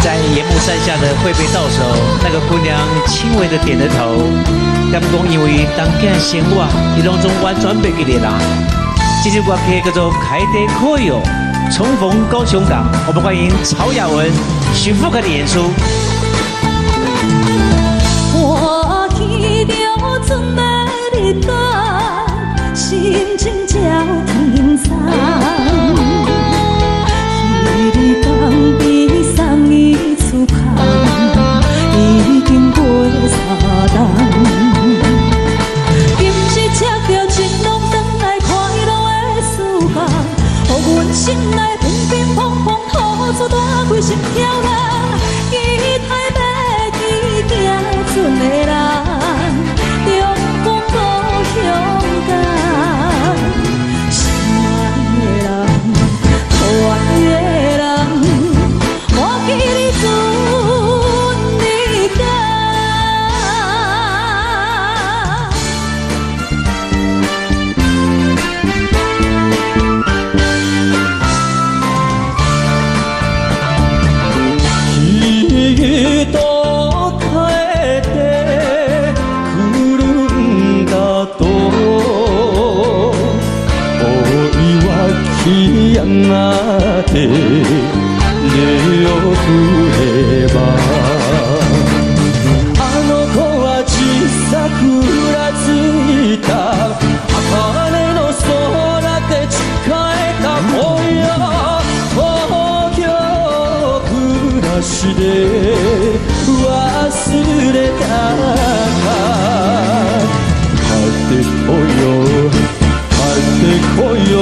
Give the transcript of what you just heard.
在盐木山下的会被到手，那个姑娘轻微的点了头。甘讲因为当今的生活，伊拢总完全袂记得啦。这首歌曲叫做《开得可哟》，重逢高雄港，我们欢迎曹雅文、许富凯的演出。我见到春的日光，心情照天苍。彼日江边送伊出口，已经过3冬。今时赤条情拢转来快乐的时光，予阮心内乒乒乓乓，好出大开心跳人。期待要去行船的人，中港故乡港，心爱的人，可爱的人，我记你船日间。양아대 내 옆에 봐あの子は小さくらついた茜の空で誓えた恋よ東京暮らしで忘れたか帰ってこよ帰ってこよ